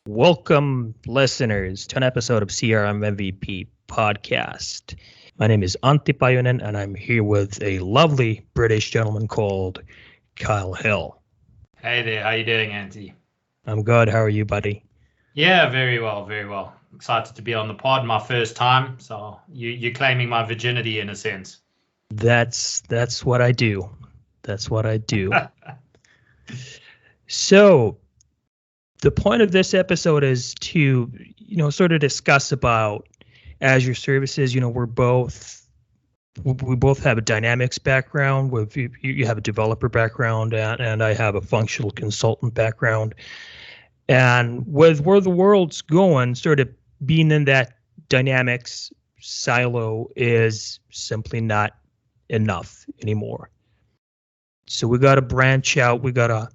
Welcome, listeners, to an episode of CRM MVP podcast. My name is Antti and I'm here with a lovely British gentleman called Kyle Hill. Hey there, how you doing, Antti? I'm good. How are you, buddy? Yeah, very well, very well. Excited to be on the pod, my first time. So you're claiming my virginity in a sense. That's what I do. That's what I do. So the point of this episode is to, sort of discuss about Azure services. We both have a Dynamics background. You have a developer background, and I have a functional consultant background. And with where the world's going, sort of being in that Dynamics silo is simply not enough anymore. So we got to branch out. We got to,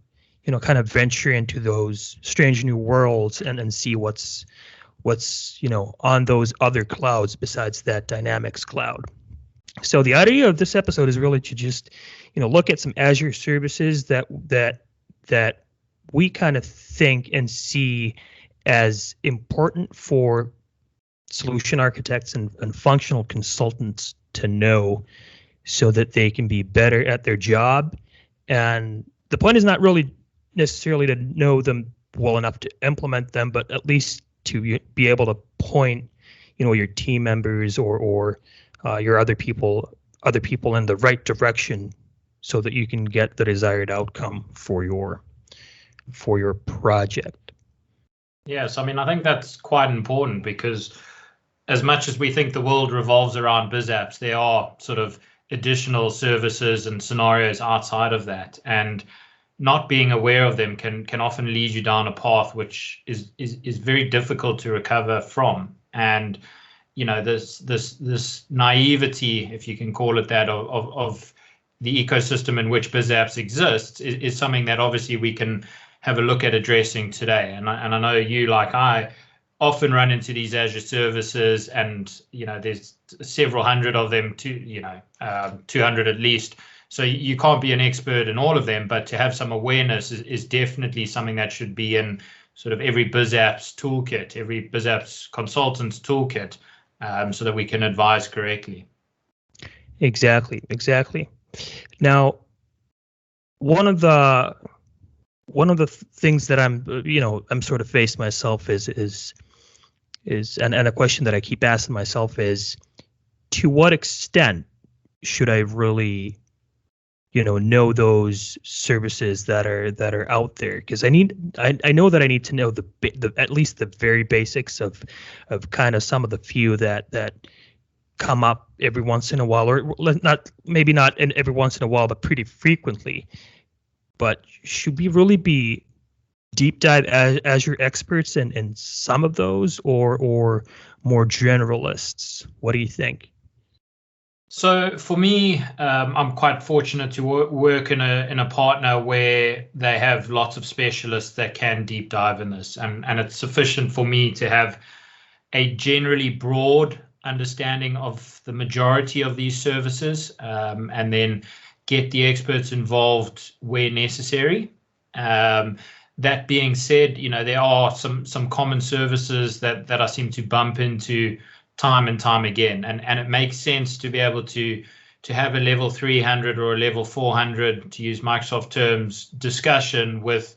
kind of venture into those strange new worlds and see what's on those other clouds besides that Dynamics cloud. So the idea of this episode is really to just, look at some Azure services that we kind of think and see as important for solution architects and functional consultants to know so that they can be better at their job. And the point is not really necessarily to know them well enough to implement them, but at least to be able to point, your team members or your other people in the right direction so that you can get the desired outcome for your project. Yes, I mean, I think that's quite important because as much as we think the world revolves around biz apps, there are sort of additional services and scenarios outside of that. And not being aware of them can often lead you down a path which is very difficult to recover from. And this naivety, if you can call it that, of the ecosystem in which biz apps exists is something that obviously we can have a look at addressing today. And I know you, like I, often run into these Azure services, and there's several hundred of them, 200 at least. So you can't be an expert in all of them, but to have some awareness is definitely something that should be in sort of every biz apps toolkit, every biz apps consultant's toolkit, so that we can advise correctly. Exactly. Now, one of the things that I'm sort of faced myself is and a question that I keep asking myself is, to what extent should I really know those services that are out there? Because I know that I need to know the at least the very basics of kind of some of the few that come up every once in a while, or maybe not every once in a while, but pretty frequently. But should we really be deep dive Azure experts in some of those, or more generalists? What do you think? So for me, I'm quite fortunate to work in a partner where they have lots of specialists that can deep dive in this, and it's sufficient for me to have a generally broad understanding of the majority of these services, and then get the experts involved where necessary. That being said, there are some common services that I seem to bump into time and time again, and it makes sense to be able to have a level 300 or a level 400, to use Microsoft terms, discussion with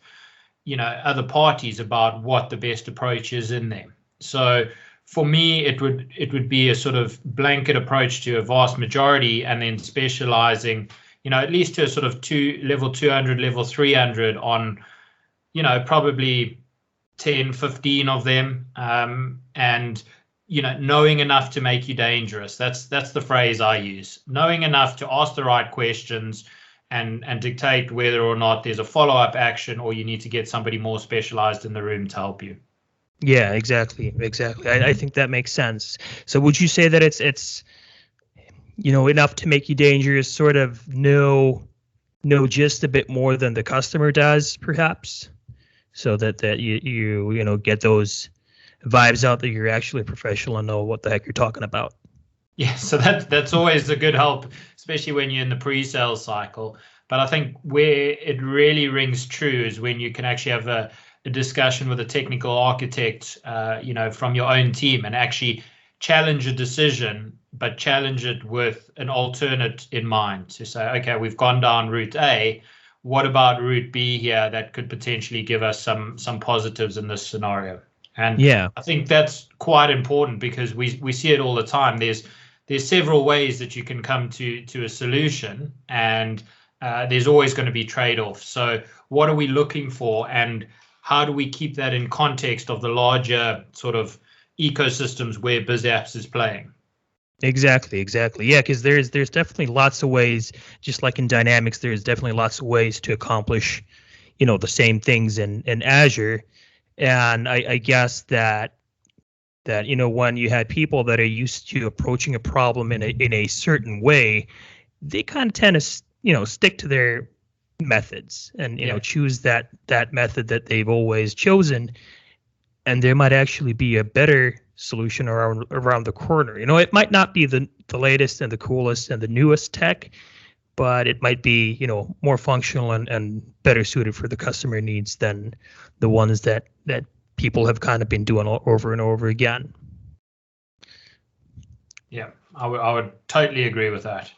other parties about what the best approach is in them. So for me, it would be a sort of blanket approach to a vast majority, and then specializing at least to a sort of level 200, level 300 on probably 10, 15 of them, and knowing enough to make you dangerous. That's the phrase I use. Knowing enough to ask the right questions and dictate whether or not there's a follow-up action, or you need to get somebody more specialized in the room to help you. Yeah, exactly. I think that makes sense. So would you say that it's enough to make you dangerous, sort of know just a bit more than the customer does, perhaps, so that you get those vibes out that you're actually a professional and know what the heck you're talking about? Yeah, so that's always a good help, especially when you're in the pre-sale cycle. But I think where it really rings true is when you can actually have a discussion with a technical architect, from your own team, and actually challenge a decision, but challenge it with an alternate in mind to say, okay, we've gone down route A. What about route B here that could potentially give us some positives in this scenario? And Yeah. I think that's quite important because we see it all the time. There's several ways that you can come to a solution, and there's always going to be trade-offs. So what are we looking for, and how do we keep that in context of the larger sort of ecosystems where BizApps is playing? Exactly. Yeah, because there's definitely lots of ways, just like in Dynamics, there's definitely lots of ways to accomplish, the same things in Azure. And I guess that when you had people that are used to approaching a problem in a certain way, they kind of tend to stick to their methods and choose that method that they've always chosen, and there might actually be a better solution around the corner. It might not be the latest and the coolest and the newest tech, but it might be more functional and better suited for the customer needs than the ones that people have kind of been doing over and over again. Yeah, I would totally agree with that.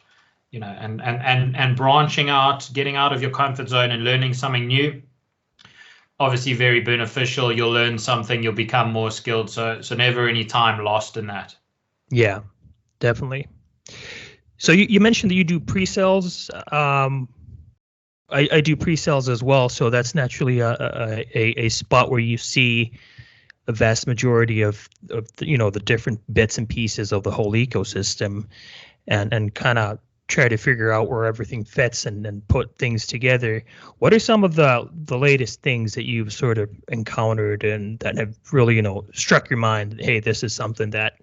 And branching out, getting out of your comfort zone and learning something new, obviously very beneficial. You'll learn something, you'll become more skilled. So never any time lost in that. Yeah, definitely. So you mentioned that you do pre-sales. I do pre-sales as well, so that's naturally a spot where you see a vast majority of the different bits and pieces of the whole ecosystem, and kind of try to figure out where everything fits and put things together. What are some of the latest things that you've sort of encountered and that have really struck your mind? Hey, this is something that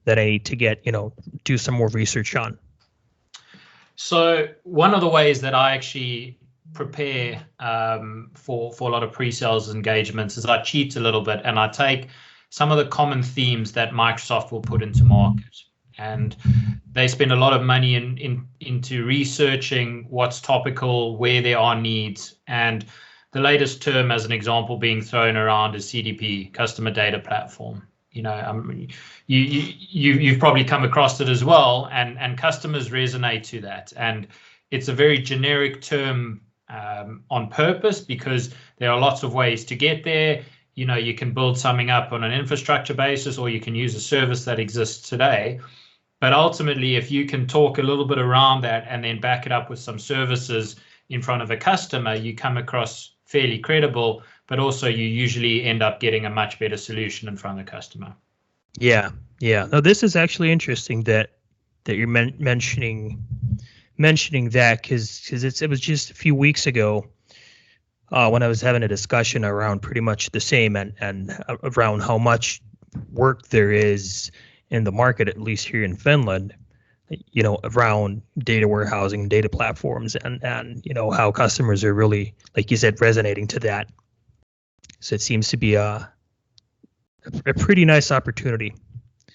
I need to get do some more research on. So one of the ways that I actually prepare for a lot of pre-sales engagements is I cheat a little bit and I take some of the common themes that Microsoft will put into market. And they spend a lot of money into researching what's topical, where there are needs. And the latest term, as an example, being thrown around is CDP, Customer Data Platform. You've probably come across it as well, and customers resonate to that. And it's a very generic term on purpose because there are lots of ways to get there. You can build something up on an infrastructure basis, or you can use a service that exists today. But ultimately, if you can talk a little bit around that and then back it up with some services in front of a customer, you come across fairly credible, but also you usually end up getting a much better solution in front of the customer. Yeah. No, this is actually interesting that you're mentioning that because it was just a few weeks ago when I was having a discussion around pretty much the same and around how much work there is in the market, at least here in Finland, around data warehousing, data platforms, and how customers are really, like you said, resonating to that. So it seems to be a pretty nice opportunity.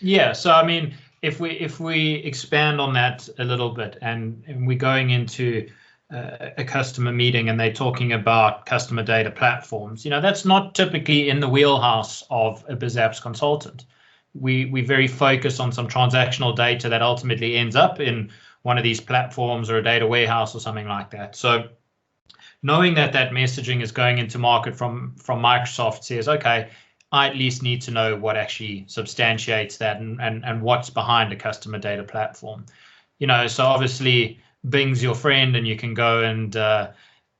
Yeah. So I mean, if we expand on that a little bit, and we're going into a customer meeting and they're talking about customer data platforms, that's not typically in the wheelhouse of a BizApps consultant. We very focus on some transactional data that ultimately ends up in one of these platforms or a data warehouse or something like that. So knowing that messaging is going into market from Microsoft says, okay, I at least need to know what actually substantiates that and what's behind a customer data platform. So obviously Bing's your friend and you can go and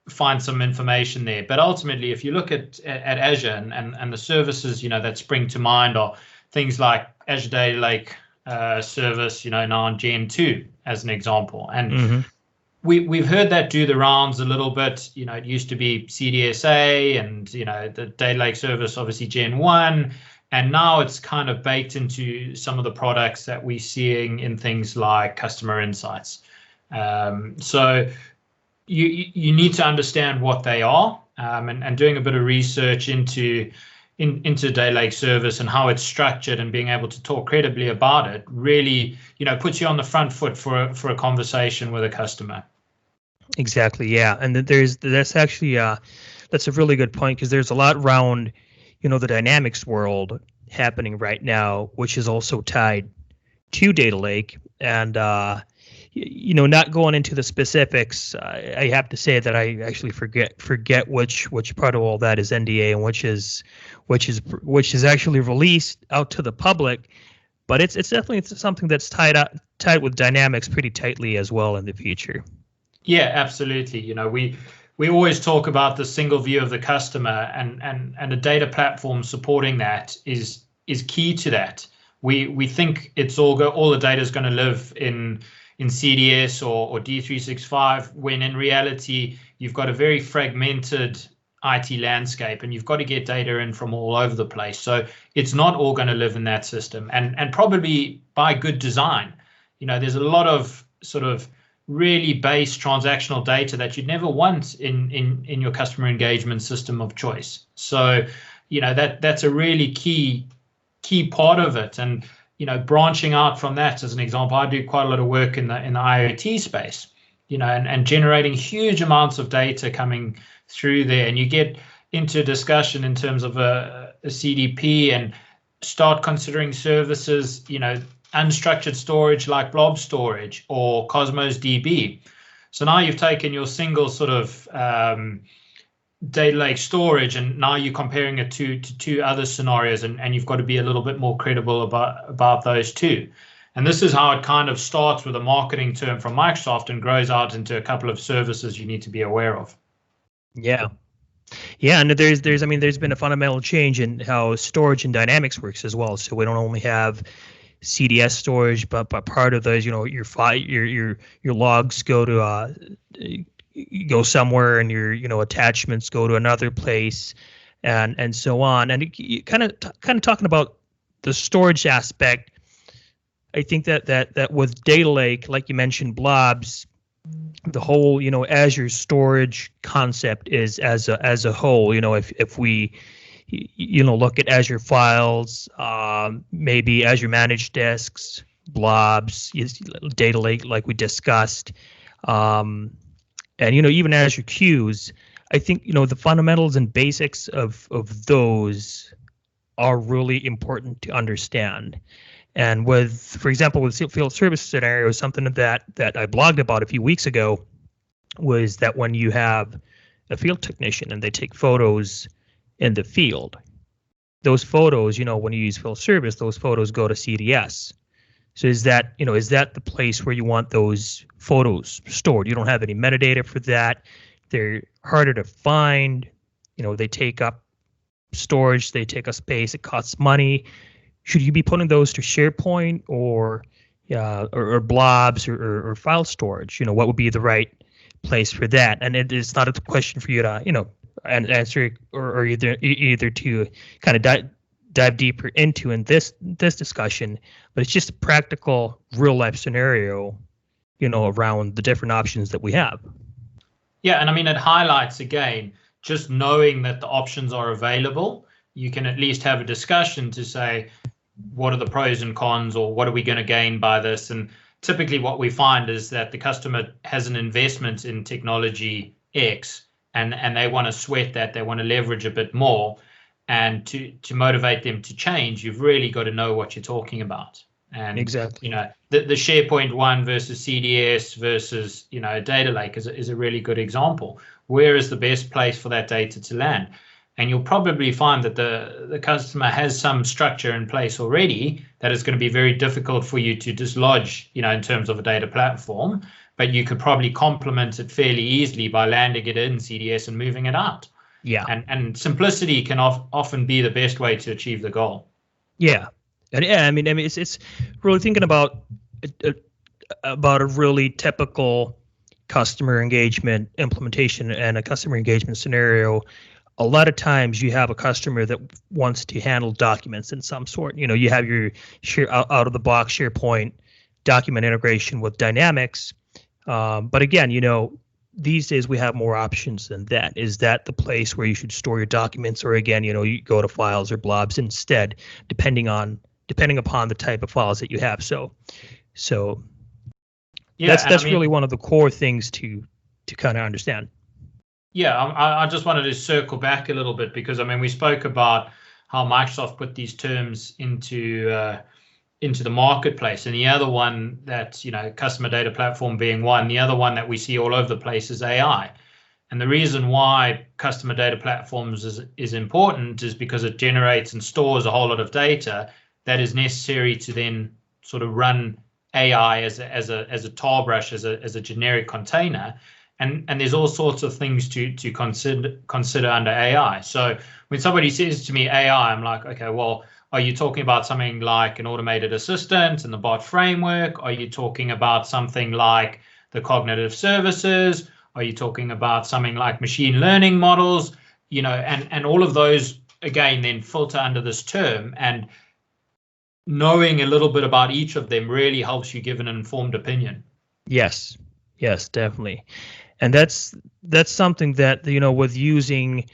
find some information there. But ultimately, if you look at Azure and the services, that spring to mind are things like Azure Data Lake service, now on Gen 2 as an example. And we've heard that do the rounds a little bit. It used to be CDSA and, the Data Lake service, obviously Gen 1. And now it's kind of baked into some of the products that we're seeing in things like customer insights. So you need to understand what they are, and doing a bit of research into Data Lake service and how it's structured and being able to talk credibly about it really, puts you on the front foot for a conversation with a customer. Exactly. Yeah. And that's actually that's a really good point, because there's a lot around, the Dynamics world happening right now, which is also tied to data lake. And not going into the specifics, I have to say that I actually forget which part of all that is NDA and which is actually released out to the public. But it's definitely something that's tied with Dynamics pretty tightly as well in the future. Yeah, absolutely. We always talk about the single view of the customer, and a data platform supporting that is key to that. We think all the data is going to live in CDS or D365, when in reality you've got a very fragmented IT landscape, and you've got to get data in from all over the place. So it's not all going to live in that system, and probably by good design. There's a lot of sort of really base transactional data that you'd never want in your customer engagement system of choice. So that's a really key part of it. And branching out from that, as an example, I do quite a lot of work in the IoT space, and generating huge amounts of data coming through there, and you get into discussion in terms of a CDP, and start considering services, unstructured storage like blob storage or Cosmos DB. So now you've taken your single sort of data lake storage, and now you're comparing it to two other scenarios, and you've got to be a little bit more credible about those two. And this is how it kind of starts with a marketing term from Microsoft and grows out into a couple of services you need to be aware of. Yeah. Yeah, and there's been a fundamental change in how storage and Dynamics works as well. So we don't only have CDS storage, but part of those, your logs go to go somewhere, and your attachments go to another place, and so on. And kind of talking about the storage aspect, I think that with data lake, like you mentioned, blobs, the whole Azure storage concept is as a whole. If we look at Azure files, maybe Azure managed disks, blobs, data lake like we discussed, and even Azure queues. I think the fundamentals and basics of those are really important to understand. And for example, with field service scenarios, something that I blogged about a few weeks ago was that when you have a field technician and they take photos in the field, those photos, when you use field service, those photos go to CDS. So is that the place where you want those photos stored? You don't have any metadata for that. They're harder to find. They take up storage, they take up space, it costs money. Should you be putting those to SharePoint or blobs or file storage? What would be the right place for that? And it is not a question for you to answer or either to kind of dive deeper into in this discussion, but it's just a practical real life scenario, around the different options that we have. Yeah, and I mean, it highlights again, just knowing that the options are available, you can at least have a discussion to say, what are the pros and cons, or what are we going to gain by this? And typically what we find is that the customer has an investment in technology X, and they want to sweat that, they want to leverage a bit more. And to motivate them to change, you've really got to know what you're talking about. And exactly, the SharePoint one versus CDS versus data lake is a really good example. Where is the best place for that data to land? And you'll probably find that the customer has some structure in place already that is going to be very difficult for you to dislodge, in terms of a data platform. But you could probably complement it fairly easily by landing it in CDS and moving it out. Yeah. And simplicity can often be the best way to achieve the goal. Yeah. And yeah, I mean, it's really thinking about a really typical customer engagement implementation and a customer engagement scenario. A lot of times you have a customer that wants to handle documents in some sort. You have your out of the box SharePoint document integration with Dynamics. But again, these days we have more options than that. Is that the place where you should store your documents, or again, you go to files or blobs instead, depending upon the type of files that you have. So yeah, that's really one of the core things to kind of understand. Yeah, I just wanted to circle back a little bit because I mean we spoke about how Microsoft put these terms into the marketplace, and the other one that customer data platform being one, the other one that we see all over the place is AI. And the reason why customer data platforms is important is because it generates and stores a whole lot of data that is necessary to then sort of run AI as a tar brush, as a generic container. And there's all sorts of things to consider under AI. So when somebody says to me AI, I'm like, okay, well, are you talking about something like an automated assistant and the bot framework? Are you talking about something like the cognitive services? Are you talking about something like machine learning models? And all of those, again, then filter under this term. And knowing a little bit about each of them really helps you give an informed opinion. Yes, definitely. And that's something that, with using,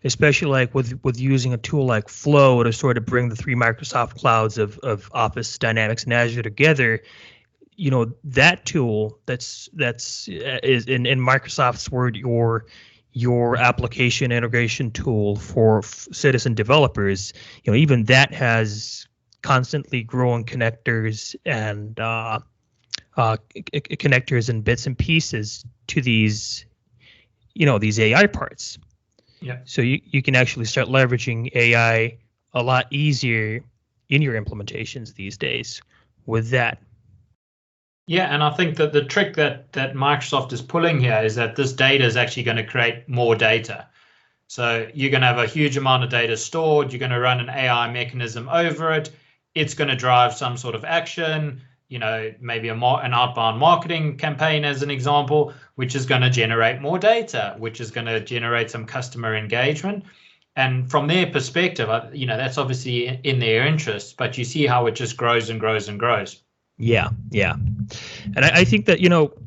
especially like with using a tool like Flow to sort of bring the three Microsoft clouds of Office, Dynamics, and Azure together, that tool is in Microsoft's word, your application integration tool for citizen developers, even that has constantly growing connectors and connectors and bits and pieces to these AI parts. Yeah. So you can actually start leveraging AI a lot easier in your implementations these days with that. Yeah, and I think that the trick that Microsoft is pulling here is that this data is actually going to create more data. So you're going to have a huge amount of data stored. You're going to run an AI mechanism over it. It's going to drive some sort of action, maybe an outbound marketing campaign as an example, which is going to generate more data, which is going to generate some customer engagement. And from their perspective, that's obviously in their interest, but you see how it just grows and grows and grows. Yeah. And I think that,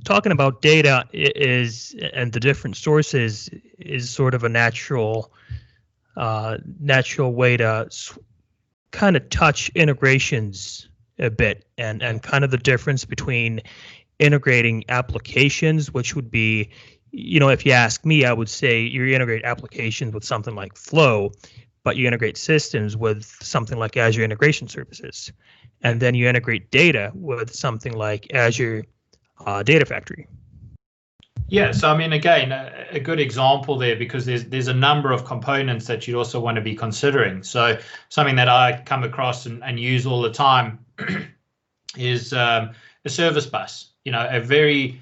talking about data and the different sources is sort of a natural way to kind of touch integrations a bit and kind of the difference between integrating applications, which would be, if you ask me, I would say you integrate applications with something like Flow, but you integrate systems with something like Azure Integration Services. And then you integrate data with something like Azure Data Factory. Yeah, so I mean, again, a good example there, because there's a number of components that you'd also want to be considering. So something that I come across and use all the time is a service bus, a very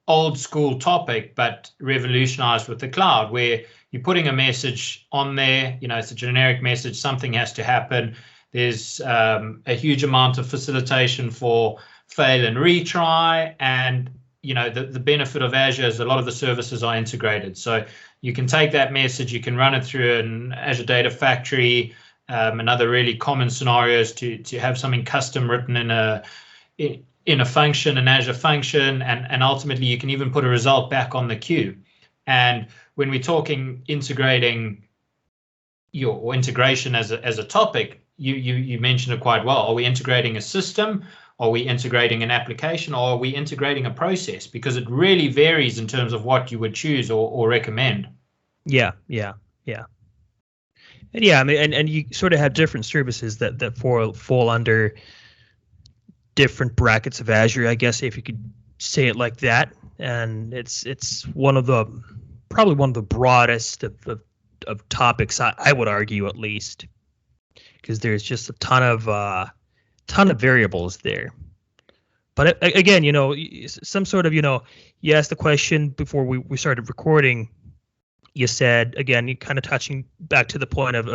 old school topic, but revolutionized with the cloud, where you're putting a message on there, it's a generic message, something has to happen. There's a huge amount of facilitation for fail and retry. And, the benefit of Azure is a lot of the services are integrated. So you can take that message, you can run it through an Azure Data Factory, another really common scenario is to have something custom written in a function, an Azure function, and ultimately you can even put a result back on the queue. And when we're talking integrating your integration as a topic, you mentioned it quite well. Are we integrating a system? Are we integrating an application? Or are we integrating a process? Because it really varies in terms of what you would choose or recommend. Yeah. And yeah, I mean, and you sort of have different services that fall under different brackets of Azure, I guess, if you could say it like that. And it's probably one of the broadest of topics, I would argue, at least, because there's just a ton of variables there. But again, some sort of, you asked the question before we started recording. You said, again, you kind of touching back to the point of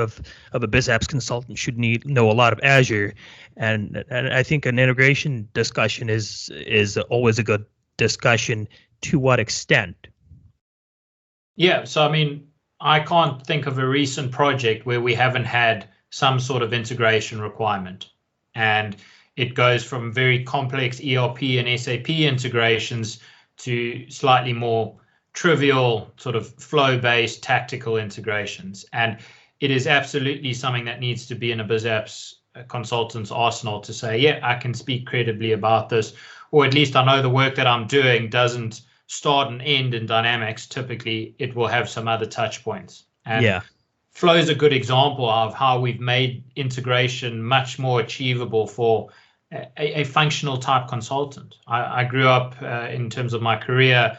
a BizApps consultant should know a lot of Azure, and I think an integration discussion is always a good discussion. To what extent? Yeah, so I mean, I can't think of a recent project where we haven't had some sort of integration requirement, and it goes from very complex ERP and SAP integrations to slightly more trivial sort of flow-based tactical integrations. And it is absolutely something that needs to be in a BizApps consultant's arsenal to say, yeah, I can speak credibly about this, or at least I know the work that I'm doing doesn't start and end in Dynamics, typically it will have some other touch points. And Yeah. Flow is a good example of how we've made integration much more achievable for a functional type consultant. I grew up in terms of my career,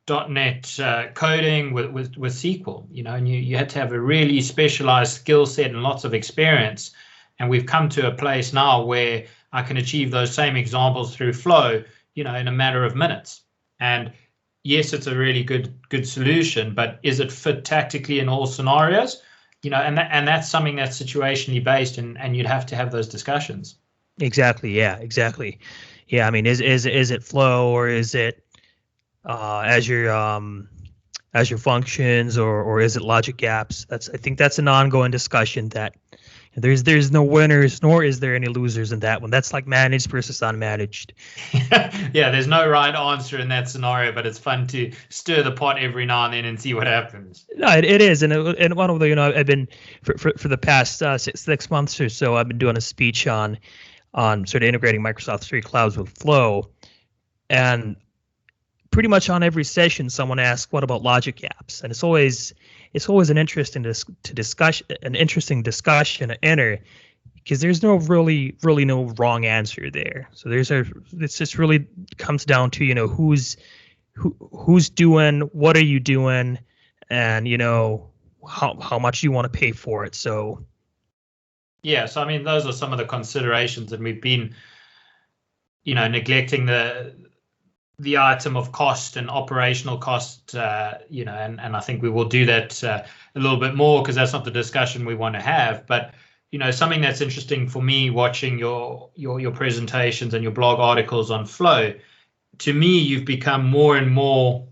.NET coding with SQL, and you had to have a really specialized skill set and lots of experience. And we've come to a place now where I can achieve those same examples through Flow, in a matter of minutes. And yes, it's a really good solution, but is it fit tactically in all scenarios? And that's something that's situationally based, and you'd have to have those discussions. Exactly. Yeah. Exactly. Yeah. I mean, is it Flow, or is it Azure functions, or is it logic gaps? I think that's an ongoing discussion that there's no winners, nor is there any losers in that one. That's like managed versus unmanaged. Yeah, there's no right answer in that scenario, but it's fun to stir the pot every now and then and see what happens. No, it is, and one of the I've been for the past 6 months or so, I've been doing a speech on sort of integrating Microsoft 3 clouds with Flow, and pretty much on every session, someone asks, "What about logic gaps?" And it's always an interesting discussion to enter, because there's no really no wrong answer there. So it's just really comes down to who's doing, what are you doing, and how much you want to pay for it. So yeah, so I mean, those are some of the considerations, and we've been neglecting the item of cost and operational cost, and I think we will do that a little bit more, because that's not the discussion we want to have. But something that's interesting for me watching your presentations and your blog articles on Flow, to me, you've become more and more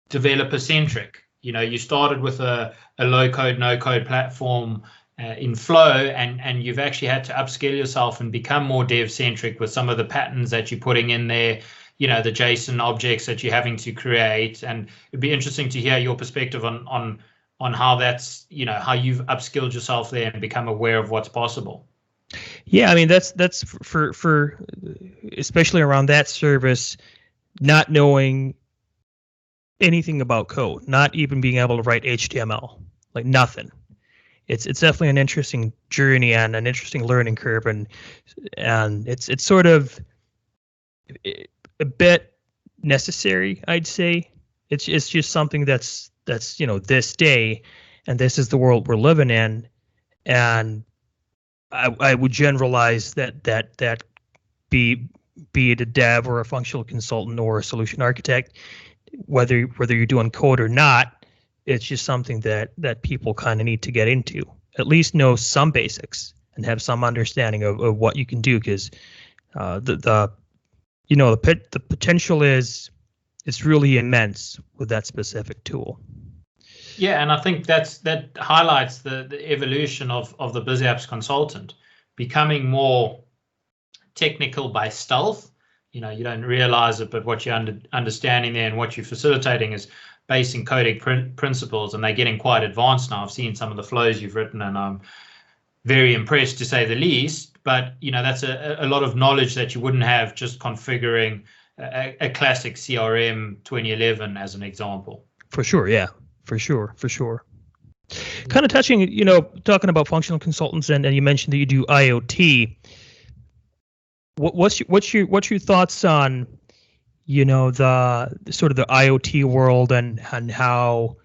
developer centric. You started with a low code, no code platform in Flow, and you've actually had to upskill yourself and become more dev centric with some of the patterns that you're putting in there, the JSON objects that you're having to create. And it'd be interesting to hear your perspective on how that's, how you've upskilled yourself there and become aware of what's possible. Yeah, I mean, that's for especially around that service, not knowing anything about code, not even being able to write HTML, like nothing. It's definitely an interesting journey and an interesting learning curve, and it's sort of a bit necessary, I'd say. It's just something that's this day, and this is the world we're living in, and I would generalize that be it a dev or a functional consultant or a solution architect, whether you're doing code or not, it's just something that people kind of need to get into, at least know some basics and have some understanding of what you can do, because the potential is really immense with that specific tool. Yeah, and I think that highlights the evolution of the BizApps consultant becoming more technical by stealth. You don't realize it, but what you're understanding there and what you're facilitating is basic coding principles, and they're getting quite advanced now. I've seen some of the flows you've written, and I'm very impressed, to say the least. But that's a lot of knowledge that you wouldn't have just configuring a classic CRM 2011 as an example. For sure, yeah, for sure. Kind of touching, talking about functional consultants, and you mentioned that you do IoT. What's your thoughts on the sort of the IoT world and how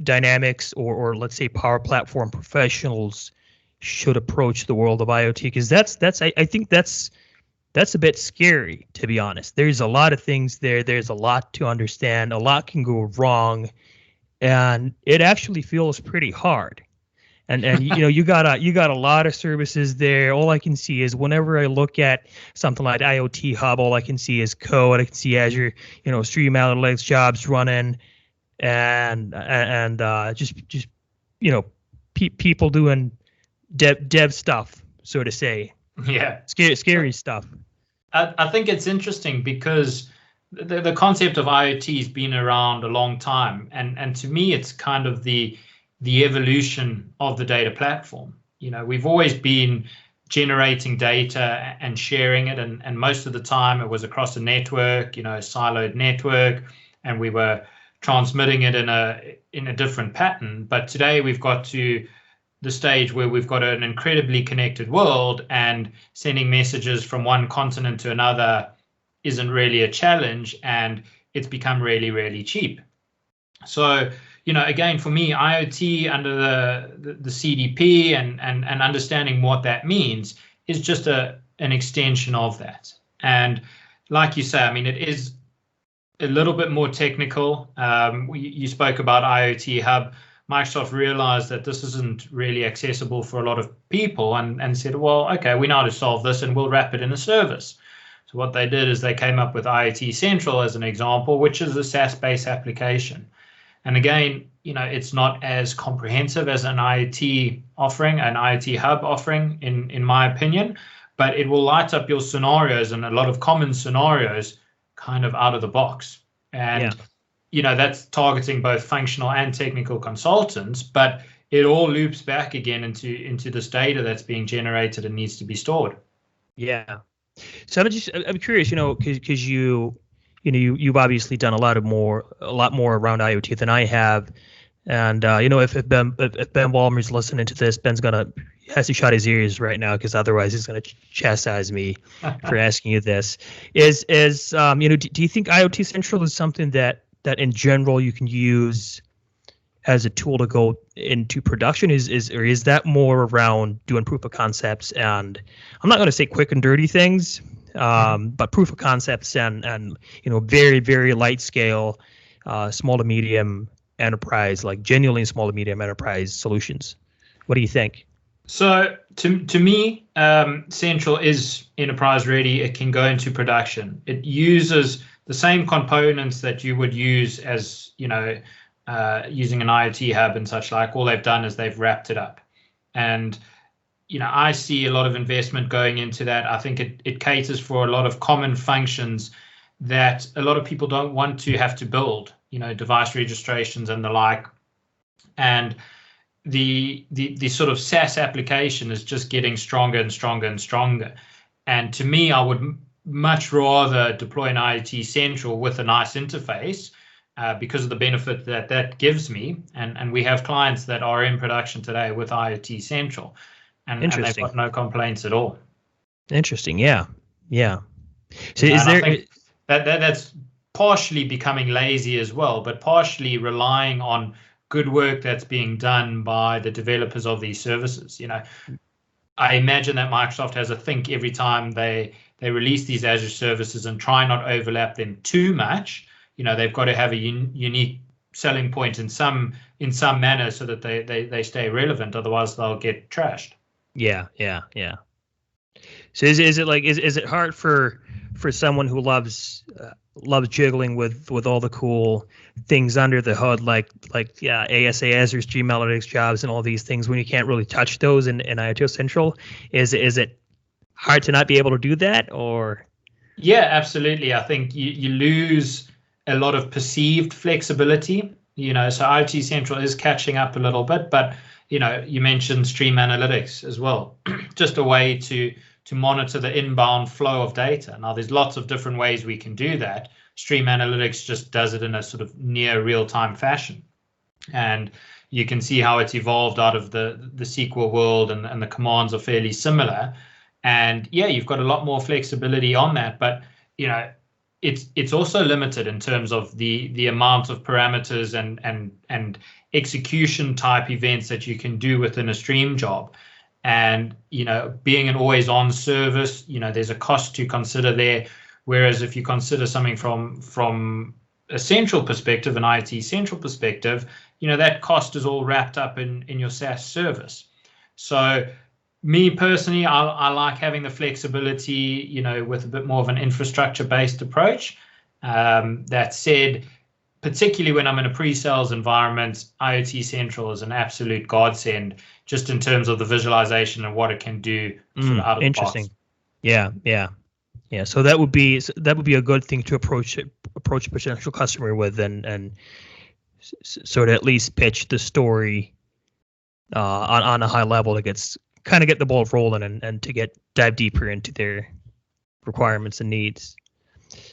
Dynamics or let's say Power Platform professionals should approach the world of IoT? Because I think that's a bit scary, to be honest. There's a lot of things there. There's a lot to understand. A lot can go wrong, and it actually feels pretty hard. And you got a lot of services there. All I can see is, whenever I look at something like IoT Hub, all I can see is code. I can see Azure, Stream Analytics jobs running, and just people doing dev stuff, so to say. Yeah, scary stuff. I think it's interesting because the concept of IoT has been around a long time, and to me, it's kind of the evolution of the data platform. We've always been generating data and sharing it, and most of the time it was across a network, a siloed network, and we were transmitting it in a different pattern. But today we've got to the stage where we've got an incredibly connected world, and sending messages from one continent to another isn't really a challenge, and it's become really, really cheap. So, again, for me, IoT under the CDP and understanding what that means is just an extension of that. And like you say, I mean, it is a little bit more technical. You spoke about IoT Hub. Microsoft realized that this isn't really accessible for a lot of people, and said, well, okay, we know how to solve this, and we'll wrap it in a service. So what they did is they came up with IoT Central as an example, which is a SaaS-based application. And again, it's not as comprehensive as an IoT offering, an IoT Hub offering, in my opinion, but it will light up your scenarios and a lot of common scenarios kind of out of the box. And that's targeting both functional and technical consultants, but it all loops back again into this data that's being generated and needs to be stored. Yeah. So I'm curious, because you've obviously done a lot more around IoT than I have, and if Ben Walmer's listening to this, Ben's has to shut his ears right now, because otherwise he's gonna chastise me for asking you this. Do you think IoT Central is something that in general you can use as a tool to go into production? Or is that more around doing proof of concepts, and I'm not going to say quick and dirty things, but proof of concepts and very, very light scale, small to medium enterprise, like genuinely small to medium enterprise solutions? What do you think? So to me, Central is enterprise ready. It can go into production. It uses the same components that you would use as using an IoT Hub and such like. All they've done is they've wrapped it up, and I see a lot of investment going into that. I think it caters for a lot of common functions that a lot of people don't want to have to build, device registrations and the like. And the sort of SaaS application is just getting stronger and stronger and stronger. And to me, I would much rather deploy an IoT Central with a nice interface, because of the benefit that gives me. And we have clients that are in production today with IoT Central, and they've got no complaints at all. Interesting. Yeah. So is there that's partially becoming lazy as well, but partially relying on good work that's being done by the developers of these services. I imagine that Microsoft has a think every time they release these Azure services, and try not overlap them too much. They've got to have a unique selling point in some manner, so that they stay relevant. Otherwise, they'll get trashed. Yeah. So is it hard for someone who loves jiggling with all the cool things under the hood, like ASA, Azure Stream Analytics jobs, and all these things, when you can't really touch those in IoT Central? Is it hard to not be able to do that, or? Yeah, absolutely. I think you lose a lot of perceived flexibility. So IoT Central is catching up a little bit, but you mentioned Stream Analytics as well, just a way to monitor the inbound flow of data. Now, there's lots of different ways we can do that. Stream Analytics just does it in a sort of near real-time fashion, and you can see how it's evolved out of the SQL world, and the commands are fairly similar. And yeah, you've got a lot more flexibility on that, but it's also limited in terms of the amount of parameters and execution type events that you can do within a stream job. And being an always on service, there's a cost to consider there. Whereas if you consider something from a central perspective, an IoT Central perspective, that cost is all wrapped up in your SaaS service. So me personally, I like having the flexibility, with a bit more of an infrastructure-based approach. That said, particularly when I'm in a pre-sales environment, IoT Central is an absolute godsend, just in terms of the visualization and what it can do sort of out of the box. Interesting. Yeah. So that would be a good thing to approach a potential customer with, and sort of at least pitch the story on a high level that gets kind of get the ball rolling and to dive deeper into their requirements and needs.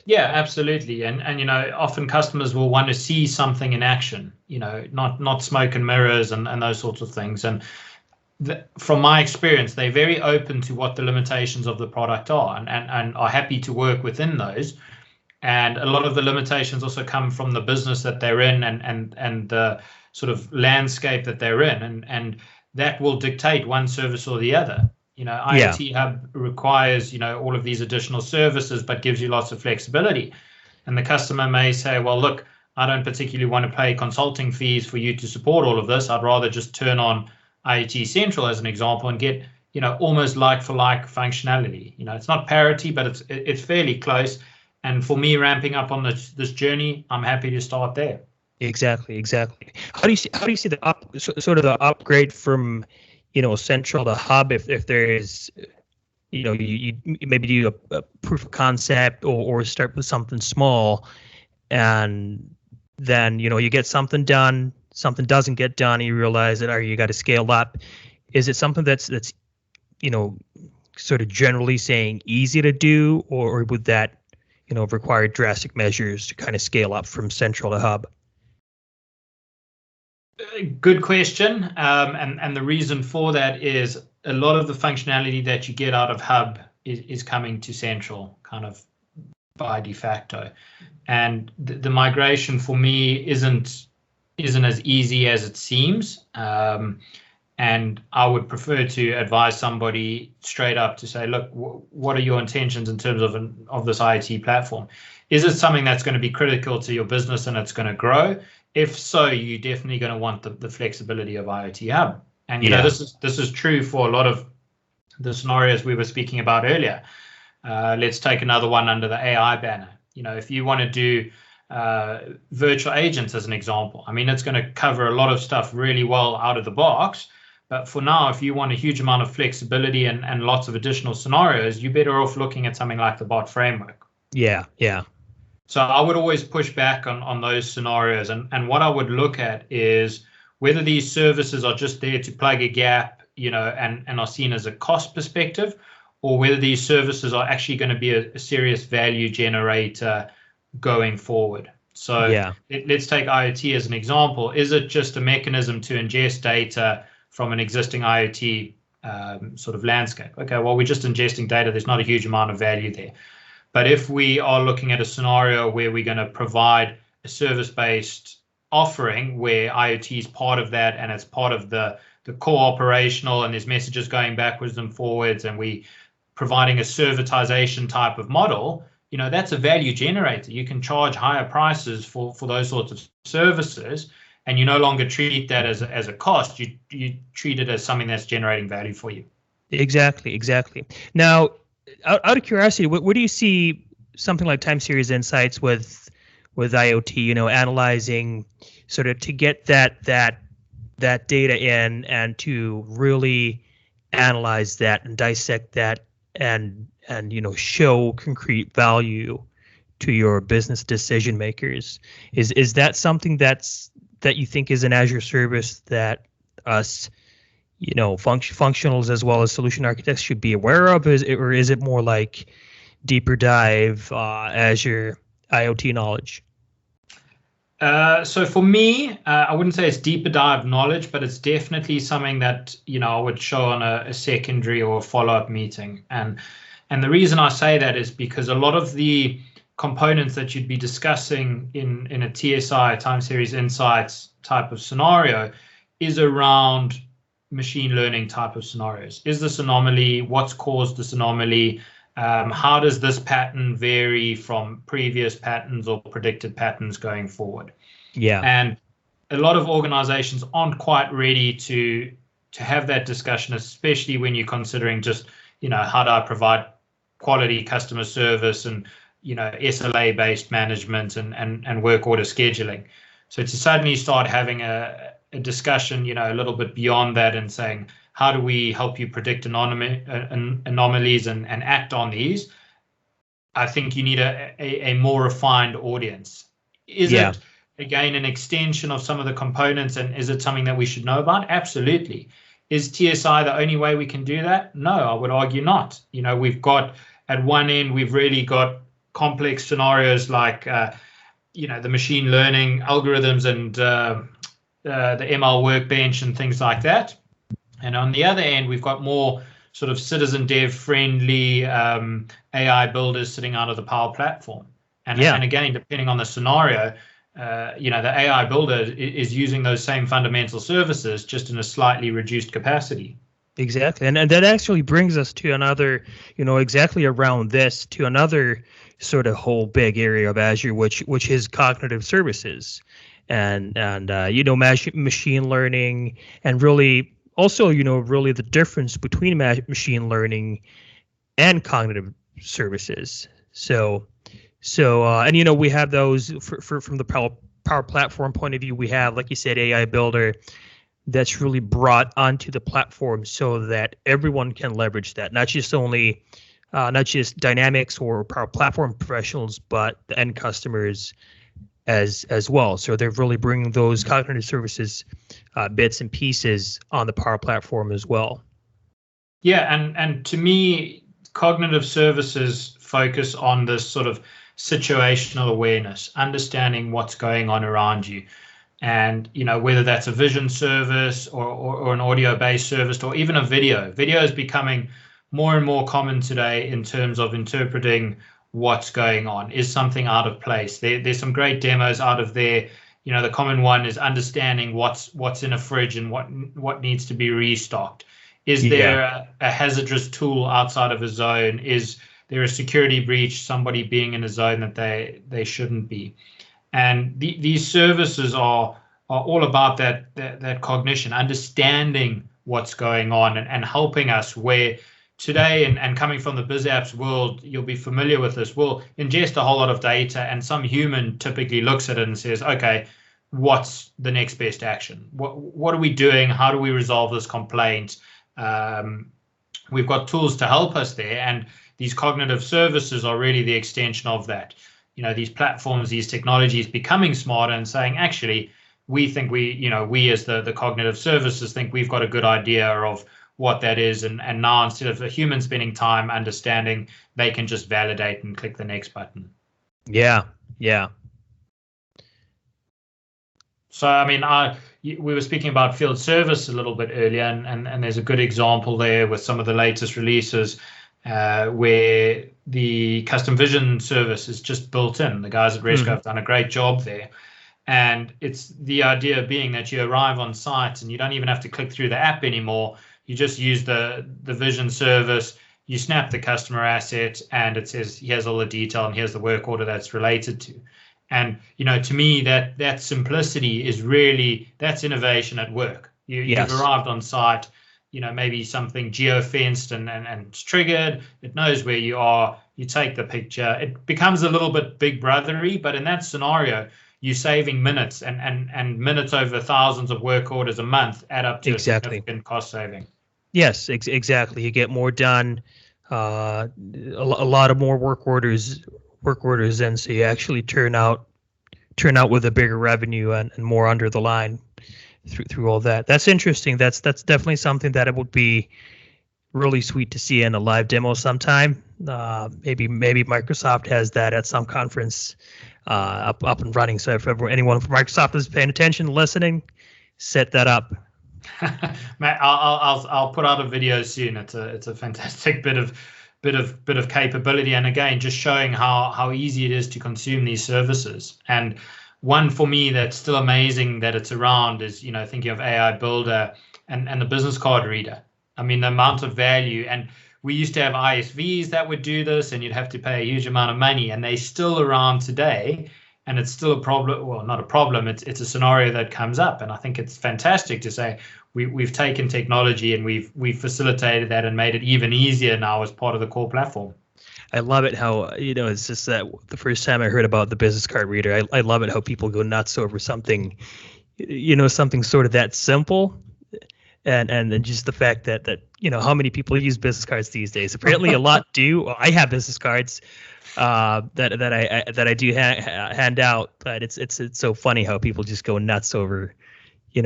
Yeah, absolutely. And often customers will want to see something in action, not smoke and mirrors and those sorts of things. And from my experience, they're very open to what the limitations of the product are and are happy to work within those. And a lot of the limitations also come from the business that they're in and the sort of landscape that they're in. And that will dictate one service or the other. IoT Hub requires, all of these additional services, but gives you lots of flexibility. And the customer may say, well, look, I don't particularly want to pay consulting fees for you to support all of this. I'd rather just turn on IoT Central as an example and get, almost like for like functionality. It's not parity, but it's fairly close. And for me, ramping up on this journey, I'm happy to start there. Exactly. How do you see the sort of the upgrade from Central to Hub, if there is, you maybe do a proof of concept or start with something small, and then you get something done, something doesn't get done, and you realize that you got to scale up. Is it something that's sort of generally saying easy to do, or would that require drastic measures to kind of scale up from Central to Hub? Good question. And the reason for that is a lot of the functionality that you get out of Hub is coming to Central kind of by de facto. And the migration for me isn't as easy as it seems. And I would prefer to advise somebody straight up to say, look, what are your intentions in terms of this IoT platform? Is it something that's going to be critical to your business and it's going to grow? If so, you're definitely going to want the flexibility of IoT Hub. And this is true for a lot of the scenarios we were speaking about earlier. Let's take another one under the AI banner. If you want to do virtual agents as an example, it's going to cover a lot of stuff really well out of the box. But for now, if you want a huge amount of flexibility and lots of additional scenarios, you're better off looking at something like the bot framework. Yeah. So I would always push back on those scenarios. And what I would look at is whether these services are just there to plug a gap, and are seen as a cost perspective, or whether these services are actually going to be a serious value generator going forward. So let's take IoT as an example. Is it just a mechanism to ingest data from an existing IoT sort of landscape? Okay, well, we're just ingesting data. There's not a huge amount of value there. But if we are looking at a scenario where we're going to provide a service-based offering where IoT is part of that and it's part of the core operational and there's messages going backwards and forwards and we providing a servitization type of model, that's a value generator. You can charge higher prices for those sorts of services, and you no longer treat that as a cost. You treat it as something that's generating value for you. Exactly. Now, out of curiosity, where do you see something like time series insights with IoT? Analyzing sort of to get that data in and to really analyze that and dissect that and show concrete value to your business decision makers. Is that something that you think is an Azure service that us functionals as well as solution architects should be aware of, or is it more like deeper dive Azure IoT knowledge? So for me, I wouldn't say it's deeper dive knowledge, but it's definitely something that I would show on a secondary or a follow-up meeting. And the reason I say that is because a lot of the components that you'd be discussing in a TSI, time series insights type of scenario, is around machine learning type of scenarios. Is this anomaly? What's caused this anomaly? How does this pattern vary from previous patterns or predicted patterns going forward? Yeah. And a lot of organizations aren't quite ready to have that discussion, especially when you're considering just, how do I provide quality customer service and, SLA based management and work order scheduling. So to suddenly start having a discussion, a little bit beyond that and saying, how do we help you predict anomalies and act on these? I think you need a more refined audience. Is it, again, an extension of some of the components, and is it something that we should know about? Absolutely. Is TSI the only way we can do that? No, I would argue not. We've got at one end, we've really got complex scenarios like, the machine learning algorithms and the ML workbench and things like that. And on the other end, we've got more sort of citizen dev friendly AI builders sitting out of the Power Platform. And again, depending on the scenario, the AI builder is using those same fundamental services just in a slightly reduced capacity. Exactly. And that actually brings us to another, exactly around this, to another sort of whole big area of Azure, which is cognitive services and machine learning, and really also, really the difference between machine learning and cognitive services. So we have those from the Power Platform point of view. We have, like you said, AI Builder that's really brought onto the platform so that everyone can leverage that, not just Dynamics or Power Platform professionals, but the end customers as well. So they're really bringing those cognitive services bits and pieces on the Power Platform as well. Yeah, and to me, cognitive services focus on this sort of situational awareness, understanding what's going on around you. And, whether that's a vision service or an audio-based service or even a video. Video is becoming more and more common today in terms of interpreting what's going on. Is something out of place? There's some great demos out of there. The common one is understanding what's in a fridge and what needs to be restocked. Is there a hazardous tool outside of a zone? Is there a security breach, somebody being in a zone that they shouldn't be? And these services are all about that cognition, understanding what's going on and helping us where today, and coming from the biz apps world, you'll be familiar with this, we'll ingest a whole lot of data and some human typically looks at it and says, okay, what's the next best action? What are we doing? How do we resolve this complaint? We've got tools to help us there, and these cognitive services are really the extension of that. These platforms, these technologies becoming smarter and saying, actually, we think we as the cognitive services think we've got a good idea of what that is. And now instead of a human spending time understanding, they can just validate and click the next button. Yeah. So, we were speaking about field service a little bit earlier, and there's a good example there with some of the latest releases where the custom vision service is just built in. The guys at Resco have done a great job there. And it's the idea being that you arrive on site and you don't even have to click through the app anymore. You just use the vision service, you snap the customer asset, and it says, here's all the detail and here's the work order that's related to. And, to me, that simplicity is really, that's innovation at work. You've arrived on site, maybe something geo-fenced and it's triggered. It knows where you are. You take the picture. It becomes a little bit big brothery, but in that scenario, you're saving minutes, and minutes over thousands of work orders a month add up to a significant cost saving. Yes, exactly. You get more done, a lot of more work orders in, so you actually turn out with a bigger revenue and more under the line through all that. That's interesting. That's definitely something that it would be really sweet to see in a live demo sometime. Maybe Microsoft has that at some conference up and running. So if anyone from Microsoft is paying attention, listening, set that up. Matt, I'll put out a video soon. It's a fantastic bit of capability, and again, just showing how easy it is to consume these services. And one for me that's still amazing that it's around is, thinking of AI Builder and the business card reader. The amount of value, and we used to have ISVs that would do this, and you'd have to pay a huge amount of money, and they're still around today, and it's still a problem. Well, not a problem. It's a scenario that comes up, and I think it's fantastic to say we've taken technology and we've facilitated that and made it even easier now as part of the core platform. I love it how, it's just that the first time I heard about the business card reader, I love it how people go nuts over something, something sort of that simple. And then just the fact that how many people use business cards these days? Apparently, a lot do. I have business cards that I do hand out, but it's so funny how people just go nuts over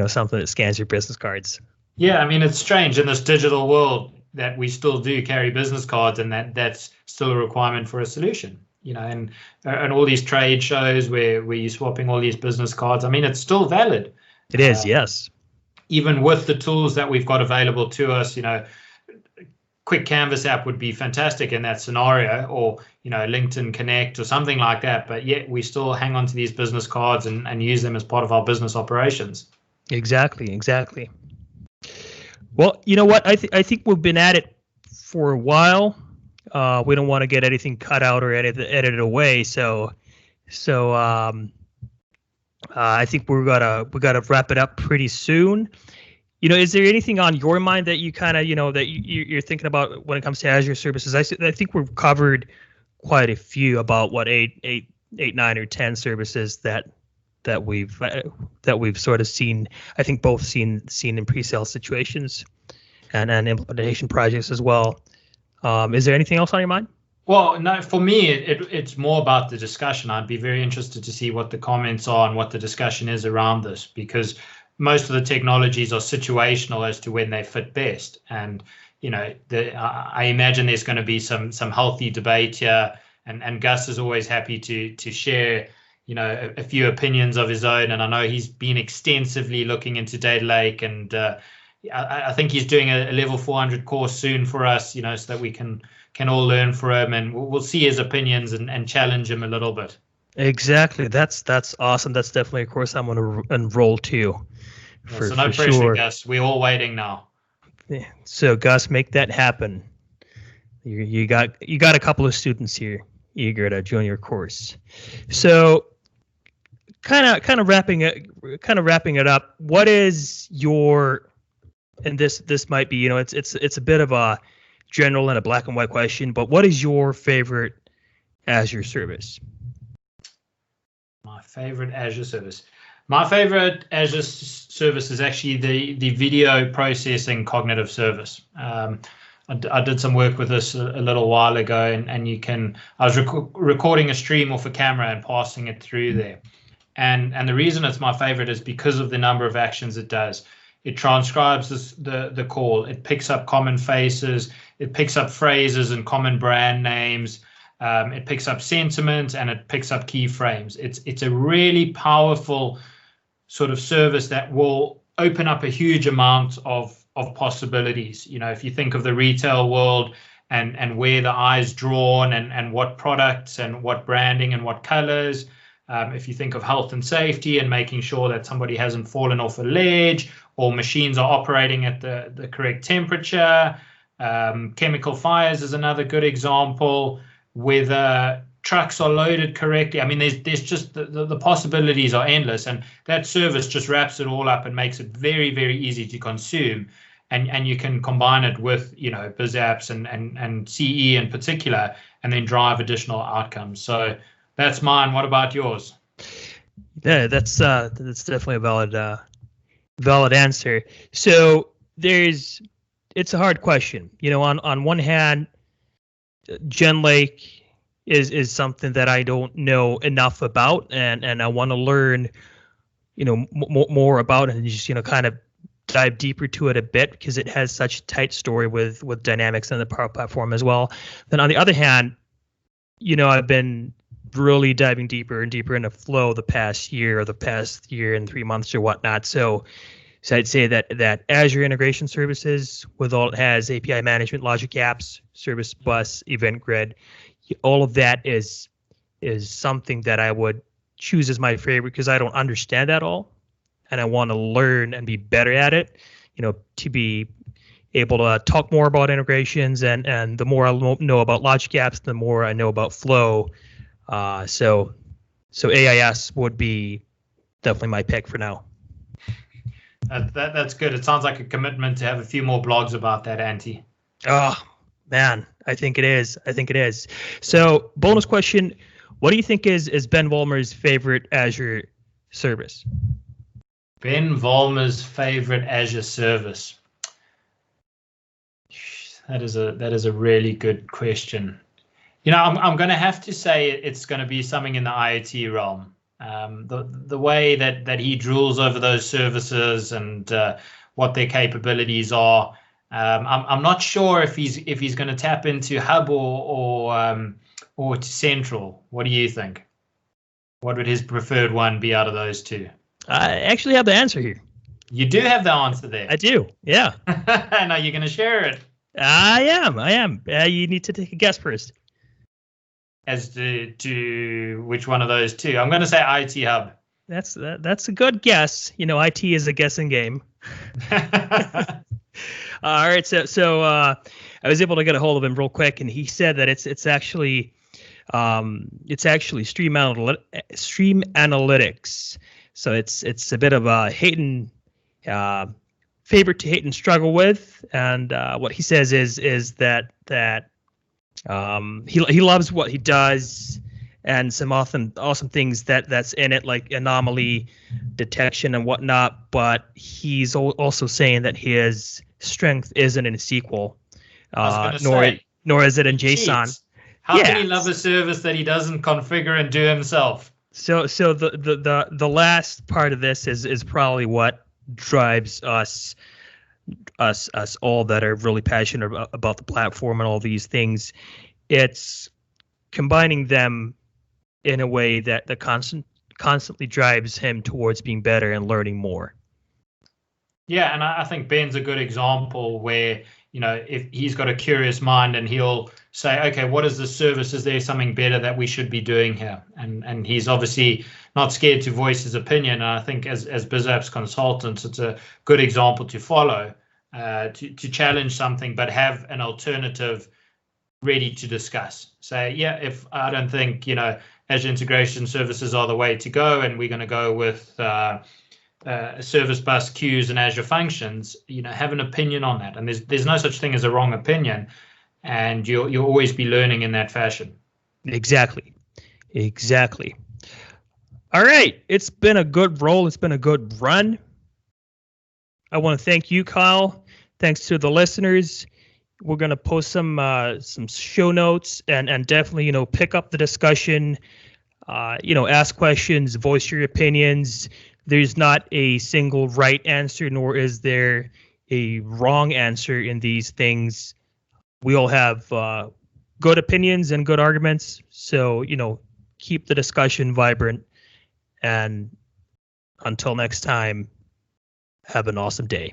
something that scans your business cards. Yeah, I mean, it's strange in this digital world that we still do carry business cards, and that's still a requirement for a solution. And all these trade shows where you're swapping all these business cards. I mean, it's still valid. It is, yes. Even with the tools that we've got available to us, Quick Canvas app would be fantastic in that scenario, or LinkedIn Connect or something like that. But yet we still hang on to these business cards and use them as part of our business operations. Exactly. Well, you know what? I think we've been at it for a while. We don't want to get anything cut out or edited away. So I think we gotta wrap it up pretty soon. Is there anything on your mind that you kind of that you're thinking about when it comes to Azure services? I think we've covered quite a few about what 8, 9, or 10 services that we've sort of seen. I think both seen in pre-sale situations and implementation projects as well. Is there anything else on your mind? Well, no, for me, it's more about the discussion. I'd be very interested to see what the comments are and what the discussion is around this, because most of the technologies are situational as to when they fit best. And, I imagine there's going to be some healthy debate here. And Gus is always happy to share, a few opinions of his own. And I know he's been extensively looking into Data Lake, and I think he's doing a level 400 course soon for us, so that we can all learn from him, and we'll see his opinions and challenge him a little bit. Exactly. That's awesome. That's definitely a course I'm going to enroll to. So no pressure, sure. Gus. We're all waiting now. Yeah. So Gus, make that happen. You got a couple of students here eager to join your course. So kind of wrapping it up. What is your, and this might be, it's a bit of a general and a black and white question, but what is your favorite Azure service? My favorite Azure service. My favorite Azure service is actually the video processing cognitive service. I did some work with this a little while ago, and I was recording a stream off a camera and passing it through there. And the reason it's my favorite is because of the number of actions it does. It transcribes the call. It picks up common faces. It picks up phrases and common brand names. It picks up sentiment, and it picks up keyframes. It's a really powerful sort of service that will open up a huge amount of possibilities. If you think of the retail world and where the eye's drawn and what products and what branding and what colors. If you think of health and safety and making sure that somebody hasn't fallen off a ledge, or machines are operating at the correct temperature. Chemical fires is another good example. Whether trucks are loaded correctly. I mean, there's just the possibilities are endless, and that service just wraps it all up and makes it very, very easy to consume. And you can combine it with Biz Apps and CE in particular, and then drive additional outcomes. So that's mine. What about yours? Yeah, that's definitely a valid answer. So it's a hard question. On one hand, GenLake is something that I don't know enough about, and I want to learn, more about it, and just kind of dive deeper to it a bit, because it has such a tight story with Dynamics and the Power Platform as well. Then on the other hand, I've been really diving deeper and deeper into Flow the past year and 3 months or whatnot. So I'd say that Azure Integration Services, with all it has, API management, logic apps, service bus, event grid, all of that is something that I would choose as my favorite, because I don't understand that all, and I want to learn and be better at it, to be able to talk more about integrations, and the more I know about logic apps, the more I know about Flow. So AIS would be definitely my pick for now. That's good. It sounds like a commitment to have a few more blogs about that, Antti. Oh, man, I think it is. So bonus question, what do you think is Ben Vollmer's favorite Azure service? Ben Vollmer's favorite Azure service. That is a really good question. I'm going to have to say it's going to be something in the IoT realm. The way that he drools over those services, and what their capabilities are. I'm not sure if he's going to tap into Hub or to Central. What do you think? What would his preferred one be out of those two? I actually have the answer here. You do have the answer there. I do. Yeah. Now you're going to share it. I am. You need to take a guess first. As to which one of those two? I'm going to say IT Hub. That's a good guess. IT is a guessing game. All right. So I was able to get a hold of him real quick, and he said that it's actually Stream Analytics. So it's a bit of a favorite to hate and struggle with. And what he says is that he loves what he does, and some awesome things that's in it, like anomaly detection and whatnot. But he's also saying that his strength isn't in SQL, nor is it in JSON. Jeez. How can he love a service that he doesn't configure and do himself? So the last part of this is probably what drives us all that are really passionate about the platform and all these things. It's combining them in a way that constantly drives him towards being better and learning more. Yeah, and I think Ben's a good example where, if he's got a curious mind and he'll say, okay, what is the service? Is there something better that we should be doing here? And he's obviously not scared to voice his opinion. And I think as BizApps consultants, it's a good example to follow, to challenge something, but have an alternative ready to discuss. Say, yeah, if I don't think, Azure integration services are the way to go, and we're going to go with service bus queues and Azure functions, have an opinion on that. And there's no such thing as a wrong opinion, and you'll always be learning in that fashion. Exactly. All right, it's been a good roll. It's been a good run. I want to thank you, Kyle. Thanks to the listeners. We're going to post some show notes and definitely, pick up the discussion, ask questions, voice your opinions. There's not a single right answer, nor is there a wrong answer in these things. We all have good opinions and good arguments. So, keep the discussion vibrant. And until next time, have an awesome day.